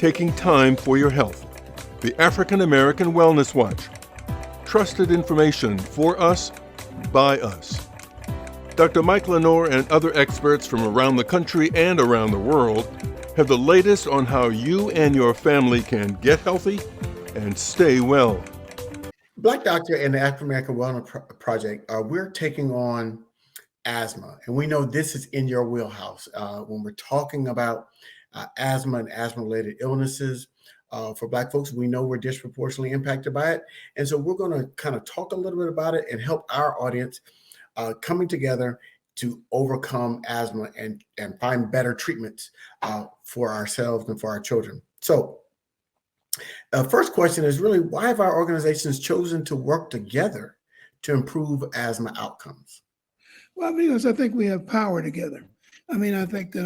taking time for your health. The African American Wellness Watch. Trusted information for us, by us. Dr. Mike Lenor and other experts from around the country and around the world have the latest on how you and your family can get healthy and stay well. Black Doctor and the African American Wellness Project, we're taking on asthma. And we know this is in your wheelhouse. When we're talking about asthma and asthma-related illnesses, for Black folks, we know we're disproportionately impacted by it. And so we're going to kind of talk a little bit about it and help our audience coming together to overcome asthma and find better treatments for ourselves and for our children. So the first question is really, why have our organizations chosen to work together to improve asthma outcomes? Well, because I think we have power together. I mean, I think that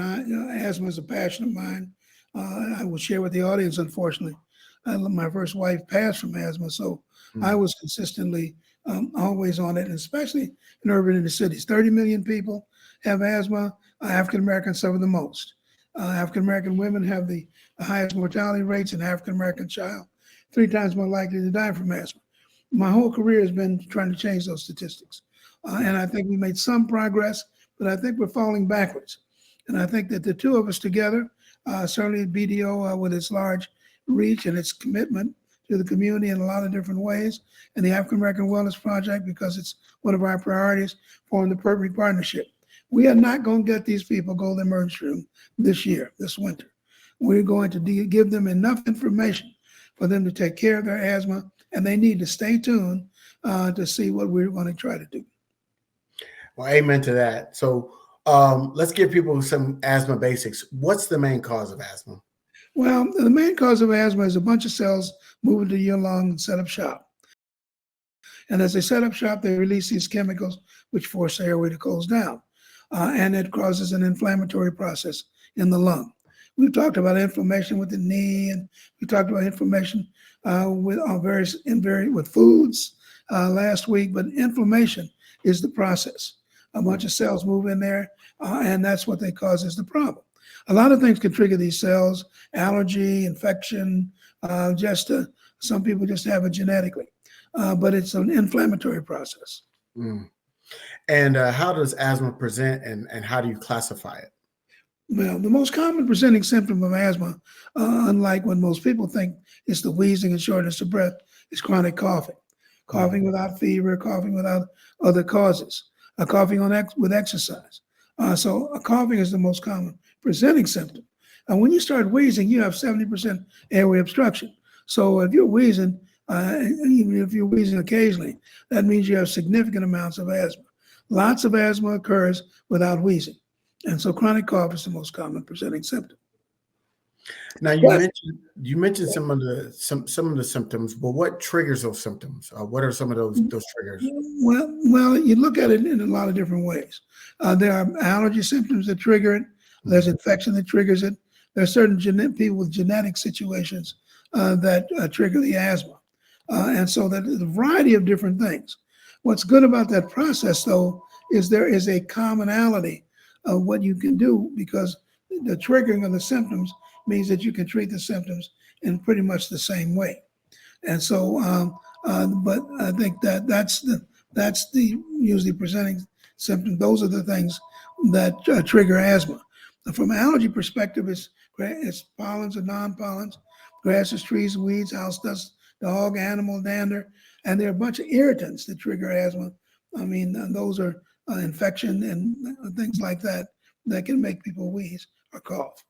asthma is a passion of mine. I will share with the audience, unfortunately. My first wife passed from asthma, so I was consistently always on it, and especially in urban inner cities. 30 million people have asthma. African Americans suffer the most. African American women have the highest mortality rates, and African American child 3 times more likely to die from asthma. My whole career has been trying to change those statistics. And I think we made some progress, but I think we're falling backwards. And I think that the two of us together, certainly BDO with its large reach and its commitment to the community in a lot of different ways, and the African American Wellness Project, because it's one of our priorities, form the perfect partnership. We are not going to get these people golden emergency room this year, this winter. We're going to give them enough information for them to take care of their asthma, and they need to stay tuned to see what we're going to try to do. Well, amen to that. So let's give people some asthma basics. What's the main cause of asthma? Well, the main cause of asthma is a bunch of cells moving to your lung and set up shop. And as they set up shop, they release these chemicals which force the airway to close down. And it causes an inflammatory process in the lung. We've talked about inflammation with the knee, and we talked about inflammation with foods last week, but inflammation is the process. A bunch of cells move in there, and that's what they cause is the problem. A lot of things can trigger these cells: allergy, infection, some people just have it genetically, but it's an inflammatory process. And how does asthma present, and how do you classify it? Well, the most common presenting symptom of asthma, unlike what most people think, is the wheezing and shortness of breath, is chronic coughing. Coughing without fever, coughing without other causes, coughing with exercise. So coughing is the most common presenting symptom. And when you start wheezing, you have 70% airway obstruction. So if you're wheezing, even if you're wheezing occasionally, that means you have significant amounts of asthma. Lots of asthma occurs without wheezing. And so chronic cough is the most common presenting symptom. Now you mentioned some of the symptoms, but what triggers those symptoms? What are some of those triggers? Well, you look at it in a lot of different ways. There are allergy symptoms that trigger it. There's infection that triggers it. There are certain people with genetic situations that trigger the asthma. And so there's a variety of different things. What's good about that process, though, is there is a commonality of what you can do, because the triggering of the symptoms means that you can treat the symptoms in pretty much the same way. And so, but I think that's the usually presenting symptom. Those are the things that trigger asthma. From an allergy perspective, it's pollens and non-pollens, grasses, trees, weeds, house dust, dog, animal, dander, and there are a bunch of irritants that trigger asthma. I mean, those are infection and things like that can make people wheeze or cough.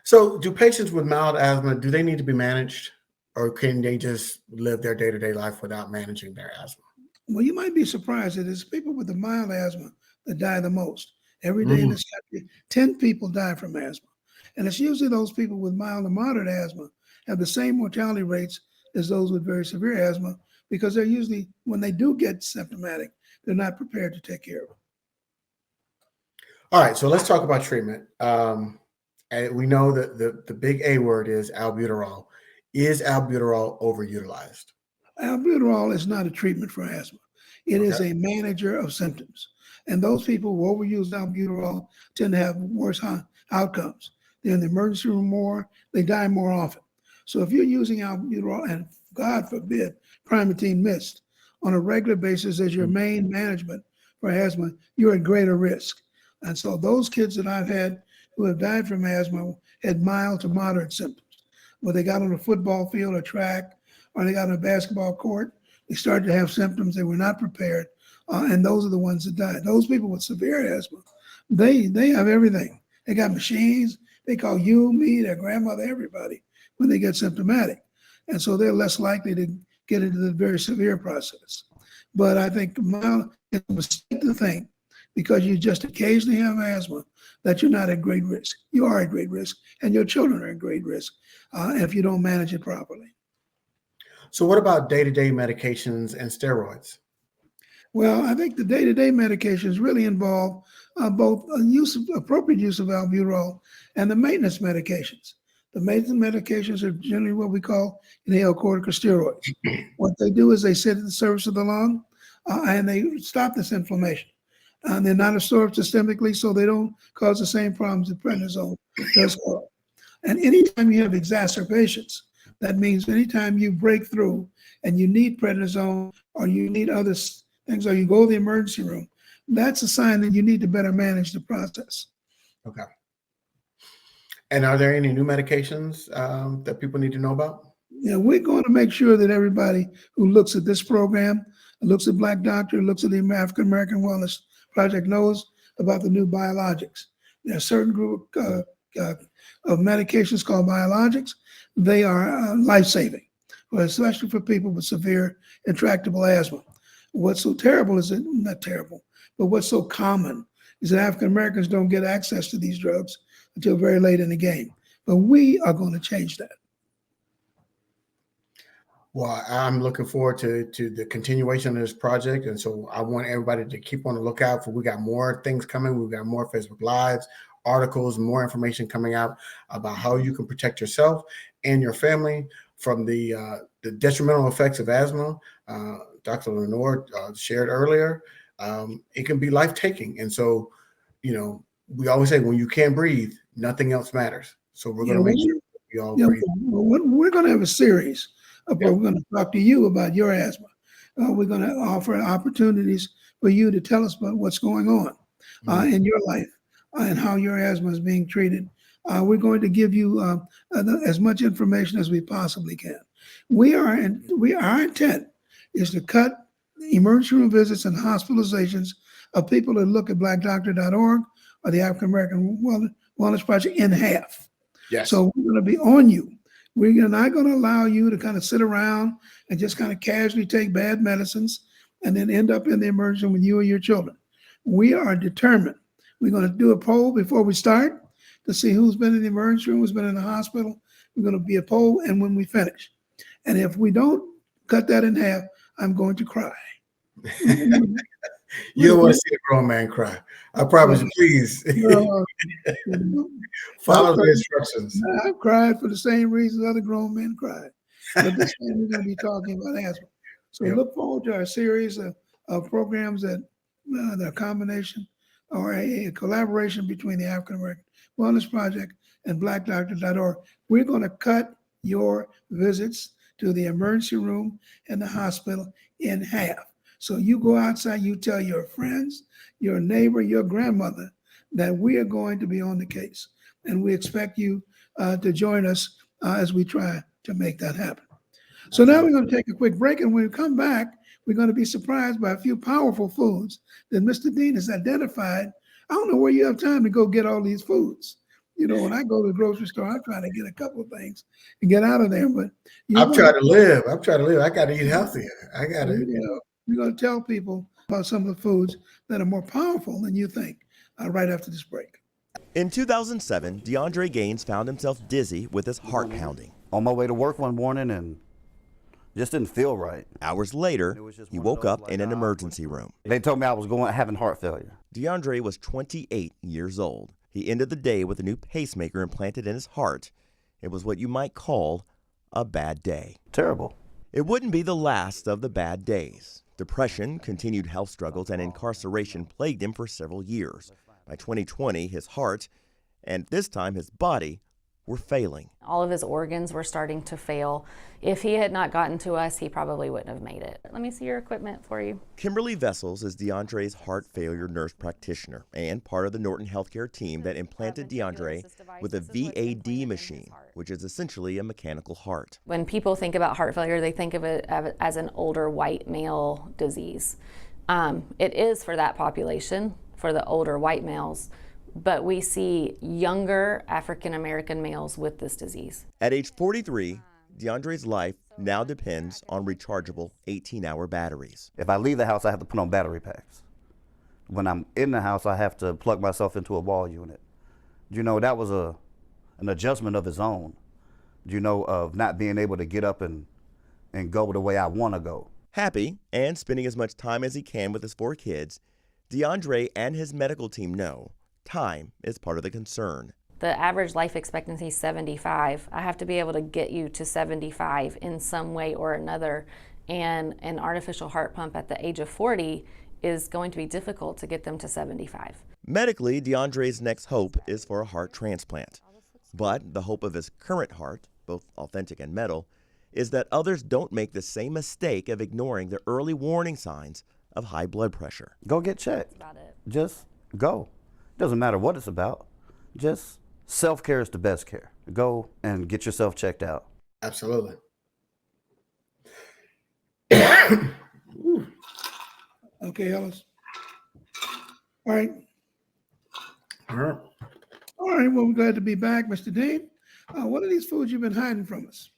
So do patients with mild asthma, do they need to be managed, or can they just live their day-to-day life without managing their asthma? Well, you might be surprised that it's people with the mild asthma that die the most. Every day in this country, 10 people die from asthma. And it's usually those people with mild or moderate asthma have the same mortality rates as those with very severe asthma, because they're usually, when they do get symptomatic, they're not prepared to take care of it. All right, so let's talk about treatment. And we know that the big A word is albuterol. Is albuterol overutilized? Albuterol is not a treatment for asthma. It is a manager of symptoms. And those people who overuse albuterol tend to have worse outcomes. they're in the emergency room more, they die more often. So if you're using albuterol and, God forbid, primatine mist on a regular basis as your main management for asthma, you're at greater risk. And so those kids that I've had who have died from asthma had mild to moderate symptoms. When they got on a football field or track, or they got on a basketball court, they started to have symptoms. They were not prepared, and those are the ones that died. Those people with severe asthma, they have everything. They got machines. They call you, me, their grandmother, everybody when they get symptomatic, and so they're less likely to get into the very severe process. But I think it's a mistake to think because you just occasionally have asthma that you're not at great risk. You are at great risk, and your children are at great risk if you don't manage it properly. So what about day-to-day medications and steroids? Well, I think the day-to-day medications really involve both appropriate use of albuterol and the maintenance medications. The maintenance medications are generally what we call inhaled corticosteroids. What they do is they sit at the surface of the lung and they stop this inflammation. They're not absorbed systemically, so they don't cause the same problems that prednisone does cause. And anytime you have exacerbations, that means anytime you break through and you need prednisone or you need other things, or you go to the emergency room, that's a sign that you need to better manage the process. Okay. And are there any new medications that people need to know about? Yeah, we're going to make sure that everybody who looks at this program, looks at Black Doctor, looks at the African American Wellness Project knows about the new biologics. There's a certain group of medications called biologics. They are life-saving, especially for people with severe intractable asthma. What's so terrible is not terrible, but what's so common is that African Americans don't get access to these drugs until very late in the game. But we are going to change that. Well, I'm looking forward to the continuation of this project. And so I want everybody to keep on the lookout for, we got more things coming. We've got more Facebook Lives, articles, more information coming out about how you can protect yourself and your family from the detrimental effects of asthma. Dr. Lenor shared earlier, it can be life-taking. And so, we always say when you can't breathe, nothing else matters. So we're going to make sure we all breathe. We're going to have a series where we're going to talk to you about your asthma. We're going to offer opportunities for you to tell us about what's going on in your life and how your asthma is being treated. We're going to give you as much information as we possibly can. Our intent is to cut emergency room visits and hospitalizations of people that look at blackdoctor.org or the African American Wellness Project in half. Yes. So we're going to be on you. We're not going to allow you to kind of sit around and just kind of casually take bad medicines and then end up in the emergency room with you and your children. We are determined. We're going to do a poll before we start to see who's been in the emergency room, who's been in the hospital. We're going to be a poll, and when we finish. And if we don't cut that in half, I'm going to cry. You don't want to see a grown man cry. I promise you, please. Follow the instructions. I've cried for the same reasons other grown men cried. But this time we're going to be talking about asthma. So look forward to our series of programs that are a combination or a collaboration between the African American Wellness Project and blackdoctor.org. We're going to cut your visits to the emergency room and the hospital in half. So you go outside, you tell your friends, your neighbor, your grandmother that we are going to be on the case. And we expect you to join us as we try to make that happen. So now we're going to take a quick break, and when we come back, we're going to be surprised by a few powerful foods that Mr. Dean has identified. I don't know where you have time to go get all these foods. When I go to the grocery store, I'm trying to get a couple of things and get out of there. But I'm trying to live. I got to eat healthier. I got to, We're going to tell people about some of the foods that are more powerful than you think right after this break. In 2007, DeAndre Gaines found himself dizzy with his heart pounding. On my way to work one morning and just didn't feel right. Hours later, he woke up in an emergency room. They told me I was having heart failure. DeAndre was 28 years old. He ended the day with a new pacemaker implanted in his heart. It was what you might call a bad day. Terrible. It wouldn't be the last of the bad days. Depression, continued health struggles, and incarceration plagued him for several years. By 2020, his heart And this time his body were failing. All of his organs were starting to fail. If he had not gotten to us, he probably wouldn't have made it. Let me see your equipment for you. Kimberly Vessels is DeAndre's heart failure nurse practitioner and part of the Norton Healthcare team that implanted DeAndre with a VAD machine, which is essentially a mechanical heart. When people think about heart failure, they think of it as an older white male disease. It is for that population, for the older white males, but we see younger African American males with this disease. At age 43, DeAndre's life now depends on rechargeable 18-hour batteries. If I leave the house, I have to put on battery packs. When I'm in the house, I have to plug myself into a wall unit. You know, that was an adjustment of his own, you know, of not being able to get up and go the way I want to go. Happy and spending as much time as he can with his 4 kids, DeAndre and his medical team know time is part of the concern. The average life expectancy is 75. I have to be able to get you to 75 in some way or another. And an artificial heart pump at the age of 40 is going to be difficult to get them to 75. Medically, DeAndre's next hope is for a heart transplant. But the hope of his current heart, both authentic and metal, is that others don't make the same mistake of ignoring the early warning signs of high blood pressure. Go get checked. That's about it. Just go. Doesn't matter what it's about. Just self-care is the best care. Go and get yourself checked out. Absolutely. Okay, Ellis. All right. All right. All right. Well, we're glad to be back, Mr. Dean. What are these foods you've been hiding from us?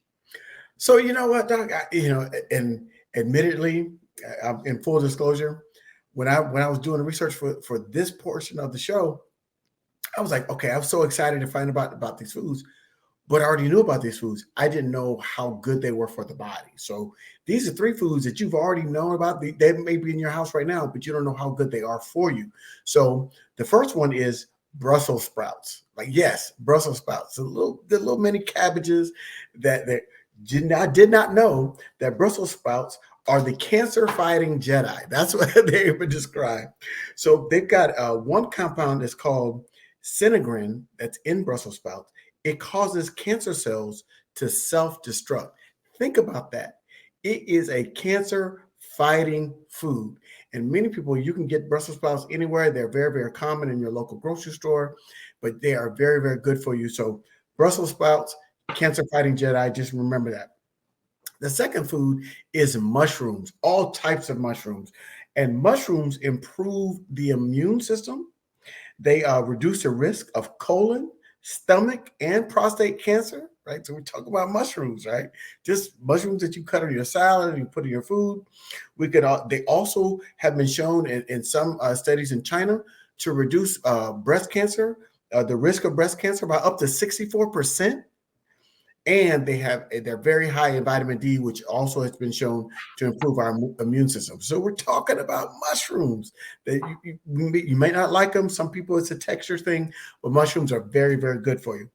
So you know what, Doc? And admittedly, in full disclosure, when I was doing the research for this portion of the show, I was like, okay, I was so excited to find about these foods, but I already knew about these foods. I didn't know how good they were for the body. So these are 3 foods that you've already known about. They may be in your house right now, but you don't know how good they are for you. So the first one is Brussels sprouts. Like, yes, Brussels sprouts, the little mini cabbages that I did not know that Brussels sprouts are the cancer-fighting Jedi. That's what they were described. So they've got one compound that's called Synegrin that's in Brussels sprouts. It causes cancer cells to self-destruct. Think about that. It is a cancer-fighting food. And many people, you can get Brussels sprouts anywhere. They're very, very common in your local grocery store, but they are very, very good for you. So Brussels sprouts, cancer-fighting Jedi, just remember that. The second food is mushrooms, all types of mushrooms. And mushrooms improve the immune system. They reduce the risk of colon, stomach, and prostate cancer, right? So we talk about mushrooms, right? Just mushrooms that you cut on your salad and you put in your food. They also have been shown in some studies in China to reduce breast cancer, the risk of breast cancer by up to 64%. And they're very high in vitamin D, which also has been shown to improve our immune system. So we're talking about mushrooms that you may not like them. Some people, it's a texture thing, but mushrooms are very, very good for you.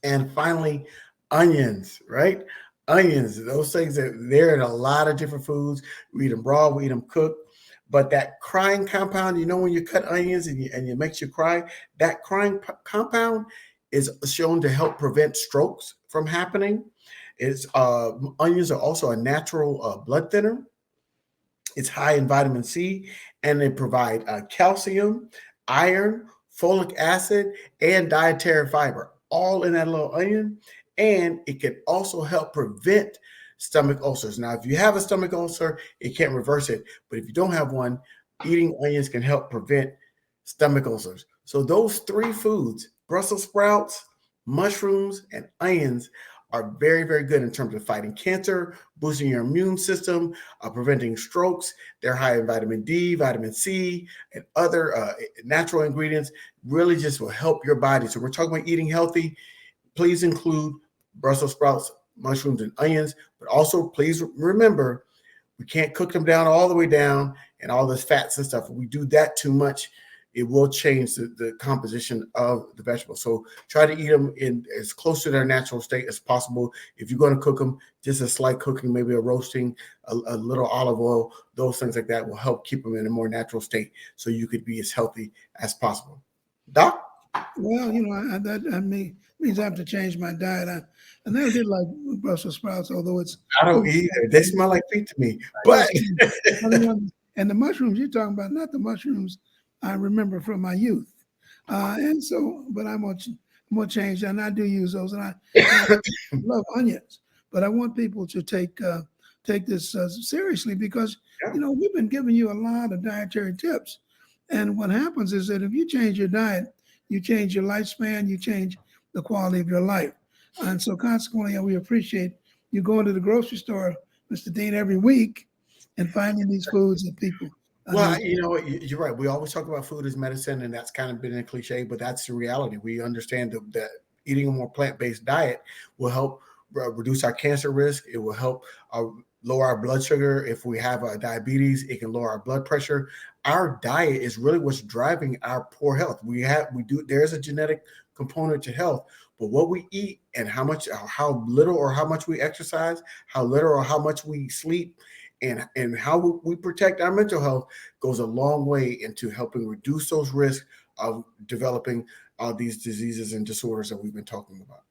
And finally, onions, right? Onions, those things they're in a lot of different foods. We eat them raw, we eat them cooked. But that crying compound, when you cut onions and it makes you cry, that crying compound is shown to help prevent strokes from happening. Onions are also a natural blood thinner. It's high in vitamin C, and they provide calcium, iron, folic acid, and dietary fiber, all in that little onion. And it can also help prevent stomach ulcers. Now, if you have a stomach ulcer, it can't reverse it. But if you don't have one, eating onions can help prevent stomach ulcers. So those 3 foods, Brussels sprouts, mushrooms, and onions, are very, very good in terms of fighting cancer, boosting your immune system, preventing strokes. They're high in vitamin D, vitamin C, and other natural ingredients. Really just will help your body. So we're talking about eating healthy. Please include Brussels sprouts, mushrooms, and onions. But also, please remember, we can't cook them down all the way down and all this fats and stuff. If we do that too much, it will change the composition of the vegetables. So try to eat them in as close to their natural state as possible. If you're going to cook them, just a slight cooking, maybe a roasting, a little olive oil, those things like that will help keep them in a more natural state so you could be as healthy as possible. Doc? Well, that means I have to change my diet. I never did like Brussels sprouts, although it's I don't either. They smell like feet to me. But and the mushrooms you're talking about, not the mushrooms I remember from my youth. And so, but I'm gonna change that, and I do use those, and I love onions, but I want people to take this seriously because we've been giving you a lot of dietary tips, and what happens is that if you change your diet, you change your lifespan, you change the quality of your life, and so consequently, we appreciate you going to the grocery store, Mr. Dean, every week and finding these foods that people. well, you're right. We always talk about food as medicine, and that's kind of been a cliche, but that's the reality. We understand that eating a more plant-based diet will help reduce our cancer risk. It will help lower our blood sugar. If we have diabetes, it can lower our blood pressure. Our diet is really what's driving our poor health. There's a genetic component to health, but what we eat and how little or how much we exercise, how little or how much we sleep, and how we protect our mental health goes a long way into helping reduce those risks of developing these diseases and disorders that we've been talking about.